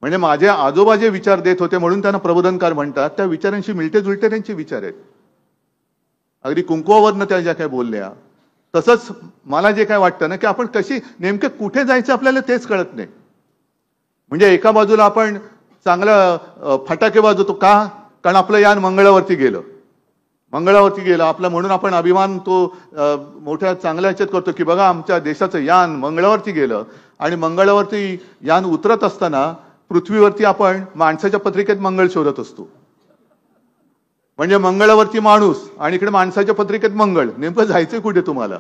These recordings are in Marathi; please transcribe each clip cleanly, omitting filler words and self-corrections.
म्हणजे माझे आजोबा जे विचार देत होते म्हणून त्यांना प्रबोधनकार म्हणतात, त्या विचारांशी मिळते जुळते त्यांचे विचार आहेत. अगदी कुंकवावरनं त्या ज्या काय बोलल्या, तसंच मला जे काय वाटतं ना की आपण कशी नेमके कुठे जायचं आपल्याला तेच कळत नाही. म्हणजे एका बाजूला आपण चांगलं फटाके वाजवतो का, कारण आपलं यान मंगळावरती गेलं, आपला म्हणून आपण अभिमान तो मोठ्या चांगल्या ह्याच्यात करतो की बघा आमच्या देशाचं यान मंगळावरती गेलं. आणि मंगळावरती यान उतरत असताना पृथ्वीवरती आपण माणसाच्या पत्रिकेत मंगळ शोधत असतो. म्हणजे मंगळावरती माणूस आणि इकडे माणसाच्या पत्रिकेत मंगळ, नेमकं जायचंय कुठे तुम्हाला?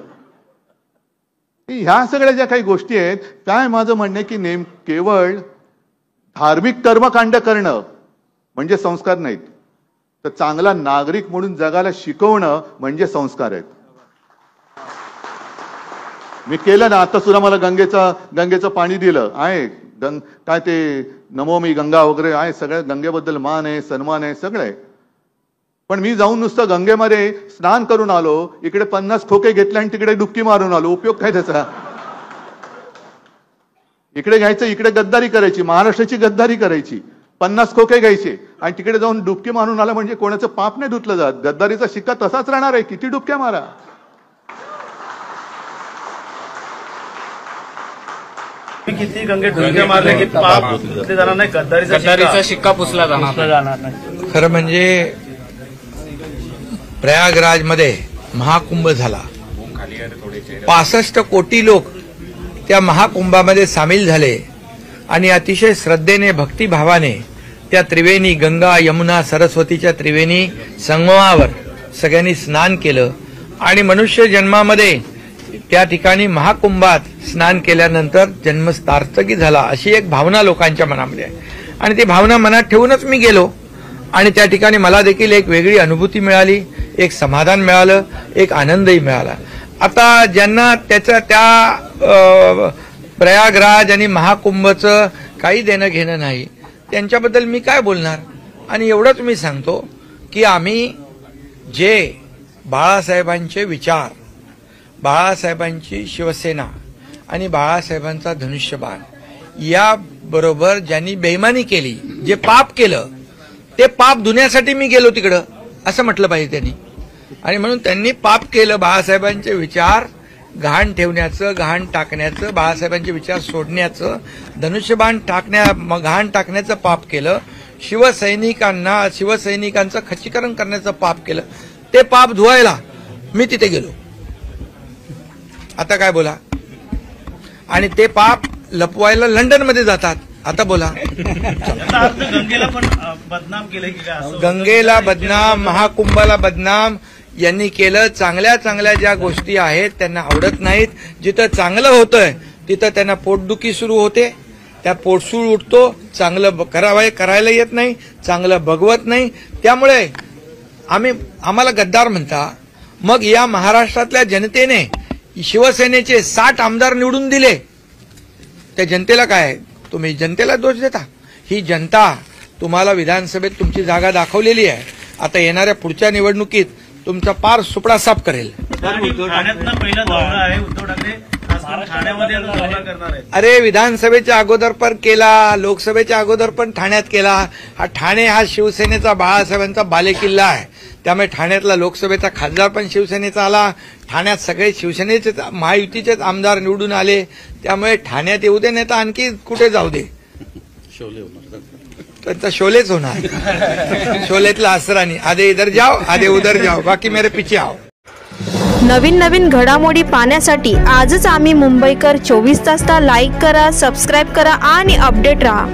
ह्या सगळ्या ज्या काही गोष्टी आहेत, काय माझं म्हणणं आहे की केवळ धार्मिक कर्मकांड करणं म्हणजे संस्कार नाहीत, तर चांगला नागरिक म्हणून जगाला शिकवणं म्हणजे संस्कार आहेत. मी केलं ना, आता सुद्धा मला गंगेचं पाणी दिलं आहे, काय ते नमोमी गंगा वगैरे आहे, सगळ्या गंगेबद्दल मान आहे, सन्मान आहे, सगळं आहे. पण मी जाऊन नुसतं गंगेमध्ये स्नान करून आलो, इकडे 50 खोके घेतले आणि तिकडे डुबकी मारून आलो, उपयोग काय त्याचा? इकडे घ्यायचं, इकडे गद्दारी करायची, महाराष्ट्राची गद्दारी करायची, 50 खोके घ्यायचे आणि तिकडे जाऊन डुबकी मारून आला म्हणजे कोणाचं पाप नाही धुतलं जात. गद्दारीचा शिक्का तसाच राहणार आहे, किती डुबक्या मारा. किती गंगेत डुबक्या मारल्या की पाप धुतले जाणार नाही, गद्दारीचा शिक्का पुसला जाणार नाही. खरं म्हणजे प्रयागराजमध्ये महाकुंभ झाला, 65 कोटी लोक त्या महाकुंभामध्ये सामील झाले आणि अतिशय श्रद्धेने भक्तिभावाने त्या त्रिवेणी गंगा यमुना सरस्वतीच्या त्रिवेणी संगमावर सगळ्यांनी स्नान केलं. आणि मनुष्य जन्मामध्ये त्या ठिकाणी महाकुंभात स्नान केल्यानंतर जन्म सार्थकी झाला, अशी एक भावना लोकांच्या मनामध्ये आहे. आणि ती भावना मनात ठेवूनच मी गेलो आणि त्या ठिकाणी मला देखील एक वेगळी अनुभूती मिळाली, एक समाधान मिळालं, एक आनंदही मिळाला. आता ज्यांना त्या प्रयागराज आणि महाकुंभचं काही देणं घेणं नाही, त्यांच्याबद्दल मी काय बोलणार. आणि एवढंच मी सांगतो की आम्ही जे बाळासाहेबांचे विचार, बाळासाहेबांची शिवसेना आणि बाळासाहेबांचा धनुष्यबाण याबरोबर ज्यांनी बेईमानी केली, जे पाप केलं, ते पाप धुण्यासाठी मी गेलो तिकडं असं म्हटलं पाहिजे त्यांनी. आणि म्हणून त्यांनी पाप केलं, बाळासाहेबांचे विचार घाण ठेवण्याचं, घाण टाकण्याचं, बाळासाहेबांचे विचार सोडण्याचं, धनुष्यबाण घाण टाकण्याचं पाप केलं, शिवसैनिकांचं खच्चीकरण करण्याचं पाप केलं. ते पाप धुवायला मी तिथे गेलो. आता काय बोला. आणि ते पाप लपवायला लंडनमध्ये जातात. आता बोला. गंगेला पण बदनाम केलं की काय? गंगेला बदनाम, महाकुंभाला बदनाम यांनी केलं. चांगल्या चांगल्या ज्या गोष्टी आहेत त्यांना आवडत नाहीत. जिथं चांगलं होतंय तिथं त्यांना पोटदुखी सुरू होते, त्या पोटसूळ उठतो, चांगलं करायला येत नाही, चांगलं बघवत नाही. त्यामुळे आम्हाला गद्दार म्हणता. मग या महाराष्ट्रातल्या जनतेने शिवसेनेचे 60 आमदार निवडून दिले, त्या जनतेला काय, तुम्ही जनतेला दोष देता? ही जनता तुम्हाला विधानसभेत तुमची जागा दाखवलेली आहे. आता येणाऱ्या पुढच्या निवडणुकीत तुमचा पार सुपडा साफ करेल. पहिला दौरा आहे उद्धव ठाकरे ठाण्यामध्ये दौरा करणार आहेत. अरे विधानसभेच्या अगोदर पण केला, लोकसभेच्या अगोदर पण ठाण्यात केला. ठाणे हा शिवसेनेचा, बाळासाहेबांचा बालेकिल्ला आहे. त्यामुळे ठाण्यातला लोकसभेचा खासदार पण शिवसेनेचा आला. ठाण्यात सगळे शिवसेनेचे, महायुतीचेच आमदार निवडून आले. त्यामुळे ठाण्यात येऊ दे, नाही तर आणखी कुठे जाऊ दे, त्यांचा शोलेच होणार. शोलेतला असरानी, आधे इधर जाओ आधे उधर जाओ, बाकी मेरे पीछे आओ. नवीन घडामोडी पाहण्यासाठी आजच आम्ही मुंबईकर 24 तासला लाईक करा, सबस्क्राईब करा आणि अपडेट रहा.